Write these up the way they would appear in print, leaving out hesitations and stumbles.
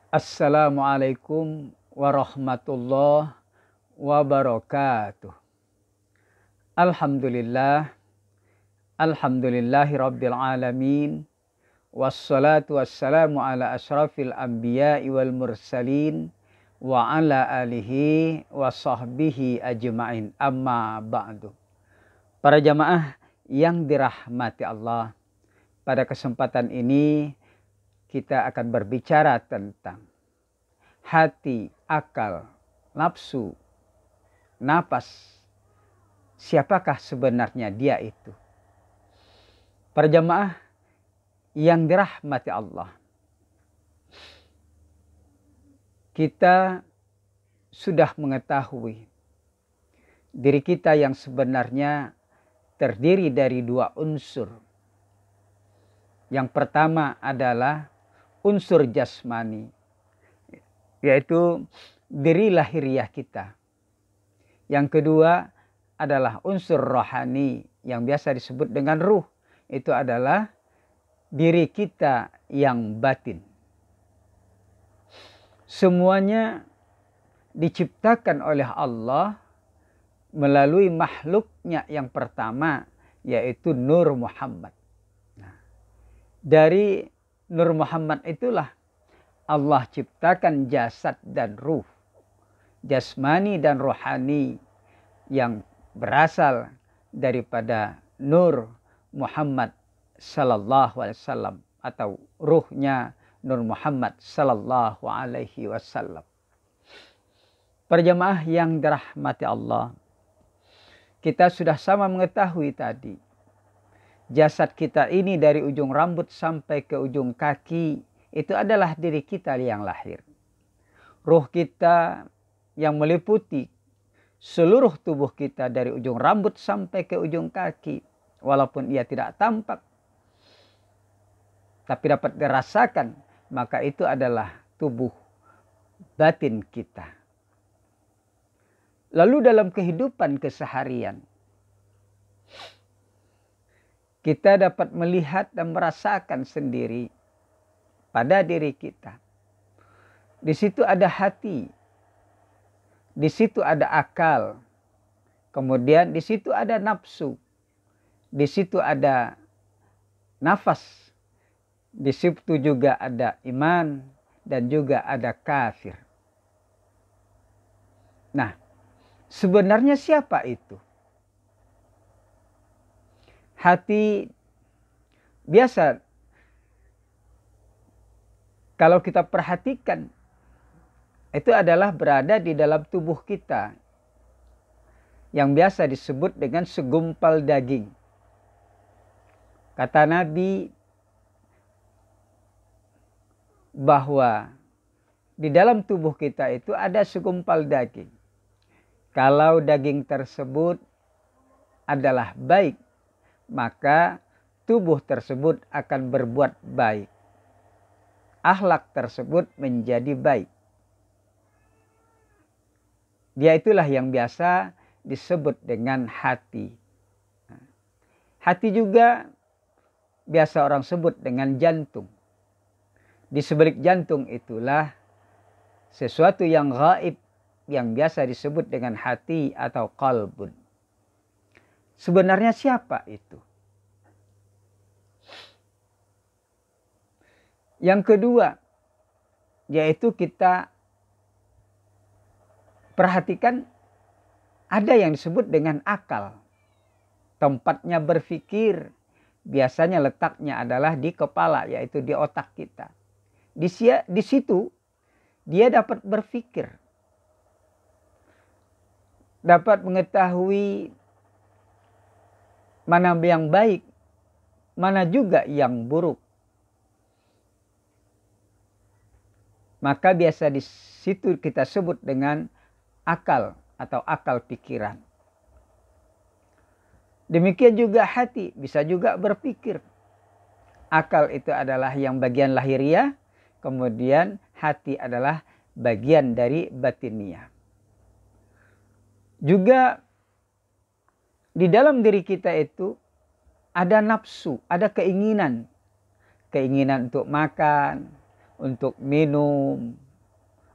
Assalamualaikum warahmatullahi wabarakatuh. Alhamdulillah, alhamdulillahi rabbil alamin. Wassalatu wassalamu ala ashrafil anbiya'i wal mursalin wa ala alihi wa sahbihi ajma'in, amma ba'du. Para jamaah yang dirahmati Allah, pada kesempatan ini kita akan berbicara tentang hati, akal, nafsu, napas. Siapakah sebenarnya dia itu? Para jamaah yang dirahmati Allah, kita sudah mengetahui diri kita yang sebenarnya terdiri dari dua unsur. Yang pertama adalah unsur jasmani, yaitu diri lahiriah kita. Yang kedua adalah unsur rohani yang biasa disebut dengan ruh. Itu adalah diri kita yang batin. Semuanya diciptakan oleh Allah melalui makhluknya yang pertama, yaitu Nur Muhammad. Dari Nur Muhammad itulah Allah ciptakan jasad dan ruh, jasmani dan rohani yang berasal daripada Nur Muhammad sallallahu alaihi wasallam atau ruhnya Nur Muhammad sallallahu alaihi wasallam. Para jamaah yang dirahmati Allah, kita sudah sama mengetahui tadi, jasad kita ini dari ujung rambut sampai ke ujung kaki itu adalah diri kita yang lahir. Ruh kita yang meliputi seluruh tubuh kita dari ujung rambut sampai ke ujung kaki. Walaupun ia tidak tampak, tapi dapat dirasakan, maka itu adalah tubuh batin kita. Lalu dalam kehidupan keseharian, kita dapat melihat dan merasakan sendiri pada diri kita. Di situ ada hati, di situ ada akal, kemudian di situ ada nafsu, di situ ada nafas, di situ juga ada iman dan juga ada kafir. Nah, sebenarnya siapa itu? Hati biasa kalau kita perhatikan itu adalah berada di dalam tubuh kita yang biasa disebut dengan segumpal daging. Kata Nabi bahwa di dalam tubuh kita itu ada segumpal daging. Kalau daging tersebut adalah baik, maka tubuh tersebut akan berbuat baik. Akhlak tersebut menjadi baik. Dia itulah yang biasa disebut dengan hati. Hati juga biasa orang sebut dengan jantung. Di sebalik jantung itulah sesuatu yang gaib yang biasa disebut dengan hati atau qalbun. Sebenarnya siapa itu? Yang kedua, yaitu kita perhatikan ada yang disebut dengan akal. Tempatnya berpikir, biasanya letaknya adalah di kepala, yaitu di otak kita. Di situ dia dapat berpikir, dapat mengetahui mana yang baik, mana juga yang buruk. Maka biasa di situ kita sebut dengan akal atau akal pikiran. Demikian juga hati bisa juga berpikir. Akal itu adalah yang bagian lahiriah, kemudian hati adalah bagian dari batiniah. Juga di dalam diri kita itu ada nafsu, ada keinginan. Keinginan untuk makan, untuk minum,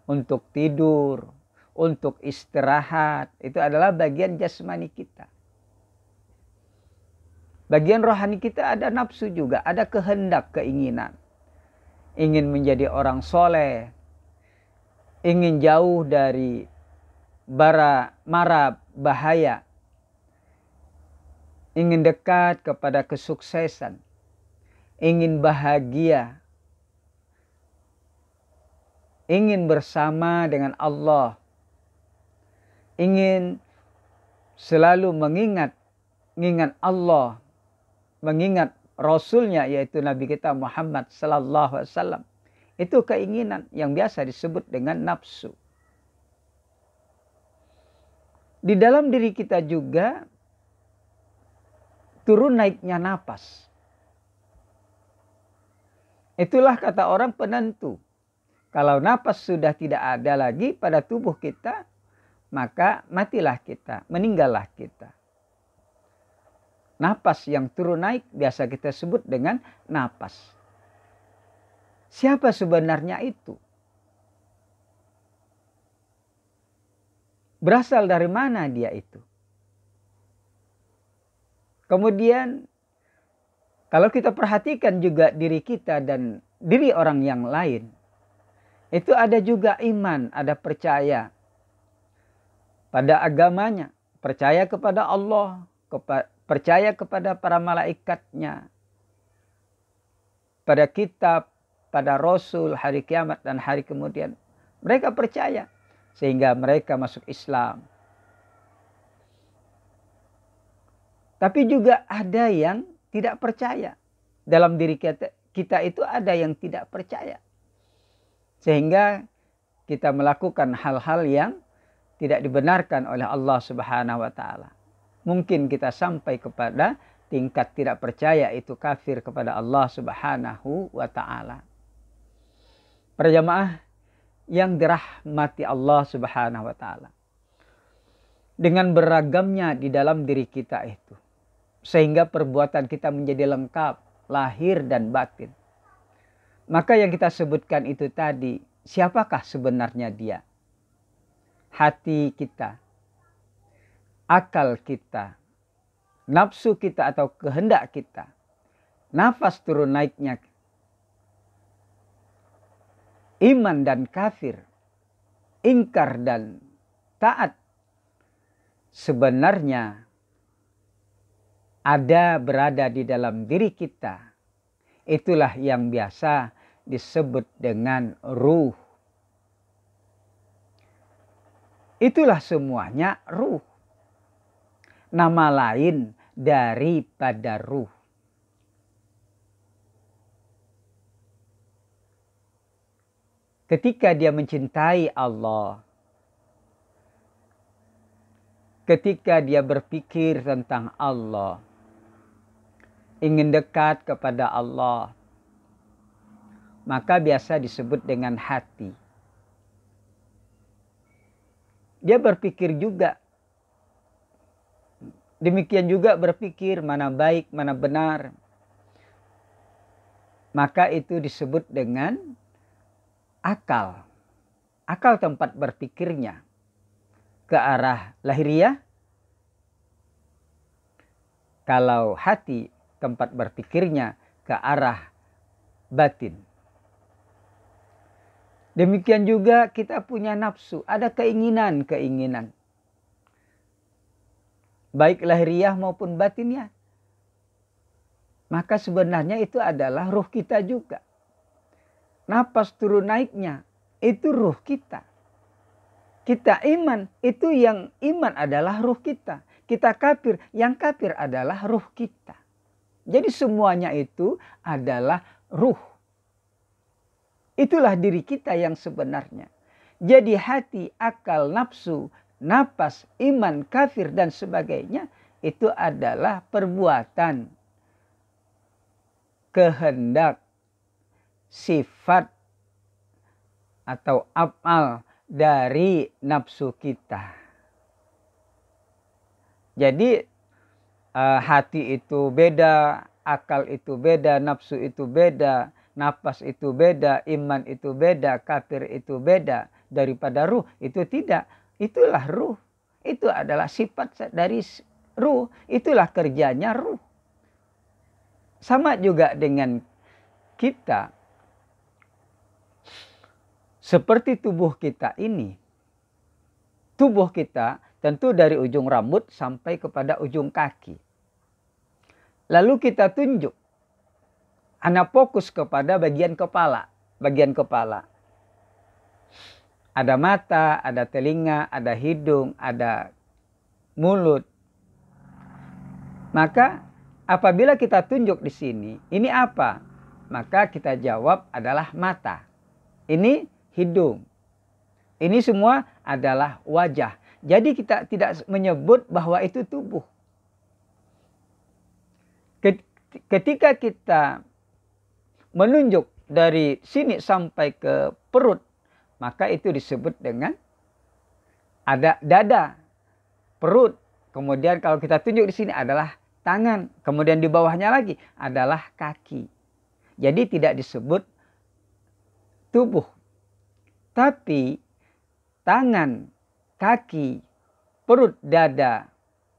untuk tidur, untuk istirahat. Itu adalah bagian jasmani kita. Bagian rohani kita ada nafsu juga, ada kehendak, keinginan. Ingin menjadi orang soleh, ingin jauh dari mara bahaya, ingin dekat kepada kesuksesan, ingin bahagia, ingin bersama dengan Allah, ingin selalu mengingat Allah, mengingat Rasulnya yaitu Nabi kita Muhammad sallallahu alaihi wasallam. Itu keinginan yang biasa disebut dengan nafsu. Di dalam diri kita juga turun naiknya napas. Itulah kata orang penentu. Kalau napas sudah tidak ada lagi pada tubuh kita, maka matilah kita, meninggallah kita. Napas yang turun naik biasa kita sebut dengan napas. Siapa sebenarnya itu? Berasal dari mana dia itu? Kemudian kalau kita perhatikan juga diri kita dan diri orang yang lain, itu ada juga iman, ada percaya pada agamanya, percaya kepada Allah, percaya kepada para malaikatnya, pada kitab, pada Rasul, hari kiamat dan hari kemudian. Mereka percaya sehingga mereka masuk Islam. Tapi juga ada yang tidak percaya. Dalam diri kita itu ada yang tidak percaya. Sehingga kita melakukan hal-hal yang tidak dibenarkan oleh Allah Subhanahu wa taala. Mungkin kita sampai kepada tingkat tidak percaya itu kafir kepada Allah Subhanahu wa taala. Para jamaah yang dirahmati Allah Subhanahu wa taala. Dengan beragamnya di dalam diri kita itu, sehingga perbuatan kita menjadi lengkap, lahir dan batin. Maka yang kita sebutkan itu tadi, siapakah sebenarnya dia? Hati kita, akal kita, nafsu kita atau kehendak kita, nafas turun naiknya, iman dan kafir, ingkar dan taat, sebenarnya ada berada di dalam diri kita. Itulah yang biasa disebut dengan ruh. Itulah semuanya ruh. Nama lain daripada ruh. Ketika dia mencintai Allah, ketika dia berpikir tentang Allah, ingin dekat kepada Allah, maka biasa disebut dengan hati. Dia berpikir juga. Demikian juga berpikir mana baik, mana benar. Maka itu disebut dengan akal. Akal tempat berpikirnya ke arah lahiriah. Kalau hati tempat berpikirnya ke arah batin. Demikian juga kita punya nafsu, ada keinginan-keinginan. Baik lahiriah maupun batinnya. Maka sebenarnya itu adalah ruh kita juga. Napas turun naiknya, itu ruh kita. Kita iman, itu yang iman adalah ruh kita. Kita kafir, yang kafir adalah ruh kita. Jadi semuanya itu adalah ruh. Itulah diri kita yang sebenarnya. Jadi hati, akal, nafsu, napas, iman, kafir dan sebagainya itu adalah perbuatan, kehendak, sifat atau amal dari nafsu kita. Jadi hati itu beda, akal itu beda, nafsu itu beda. napas itu beda, iman itu beda, kafir itu beda daripada ruh. Itu tidak. Itulah ruh. Itu adalah sifat dari ruh. Itulah kerjanya ruh. Sama juga dengan kita. Seperti tubuh kita ini. Tubuh kita tentu dari ujung rambut sampai kepada ujung kaki. Lalu kita tunjuk. Ana fokus kepada bagian kepala. Bagian kepala. Ada mata, ada telinga, ada hidung, ada mulut. Maka apabila kita tunjuk di sini, ini apa? Maka kita jawab adalah mata. Ini hidung. Ini semua adalah wajah. Jadi kita tidak menyebut bahwa itu tubuh. Ketika kita menunjuk dari sini sampai ke perut, maka itu disebut dengan ada dada, perut. Kemudian kalau kita tunjuk di sini adalah tangan. Kemudian di bawahnya lagi adalah kaki. Jadi tidak disebut tubuh. Tapi tangan, kaki, perut, dada,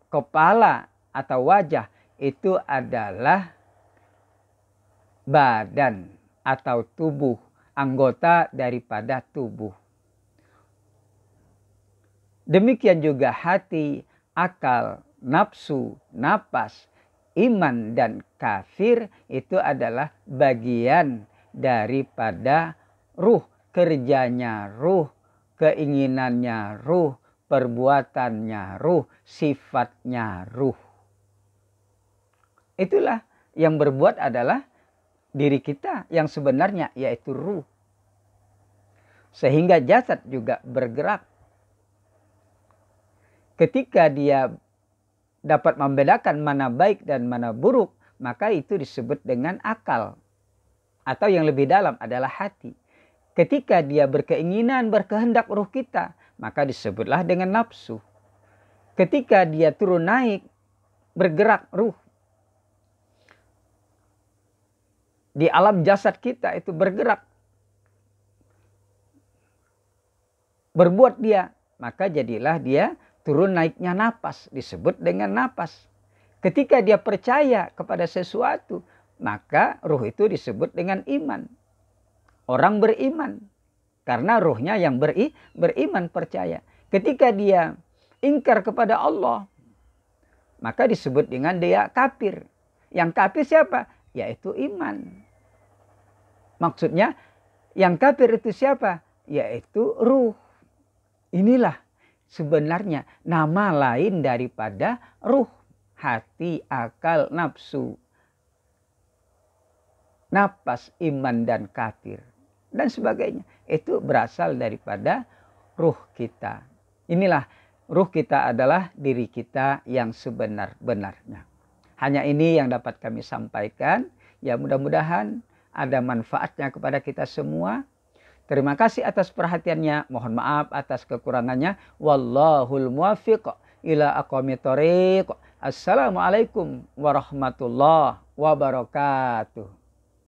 kepala atau wajah itu adalah badan atau tubuh, anggota daripada tubuh. Demikian juga hati, akal, nafsu, napas, iman dan kafir itu adalah bagian daripada ruh. Kerjanya ruh, keinginannya ruh, perbuatannya ruh, sifatnya ruh. Itulah yang berbuat adalah diri kita yang sebenarnya, yaitu ruh. Sehingga jasad juga bergerak. Ketika dia dapat membedakan mana baik dan mana buruk, maka itu disebut dengan akal. Atau yang lebih dalam adalah hati. Ketika dia berkeinginan, berkehendak ruh kita, maka disebutlah dengan nafsu. Ketika dia turun naik, bergerak ruh. Di alam jasad kita itu bergerak. Berbuat dia, maka jadilah dia turun naiknya napas, disebut dengan napas. Ketika dia percaya kepada sesuatu, maka ruh itu disebut dengan iman. Orang beriman karena ruhnya yang beriman, percaya. Ketika dia ingkar kepada Allah, maka disebut dengan dia kafir. Yang kafir siapa? Yaitu iman. Maksudnya yang kafir itu siapa? Yaitu ruh. Inilah sebenarnya nama lain daripada ruh. Hati, akal, nafsu, napas, iman dan kafir. Dan sebagainya. Itu berasal daripada ruh kita. Inilah ruh kita adalah diri kita yang sebenar-benarnya. Hanya ini yang dapat kami sampaikan. Ya mudah-mudahan ada manfaatnya kepada kita semua. Terima kasih atas perhatiannya. Mohon maaf atas kekurangannya. Wallahul muwaffiq ila aqwamit thoriq. Assalamualaikum warahmatullahi wabarakatuh.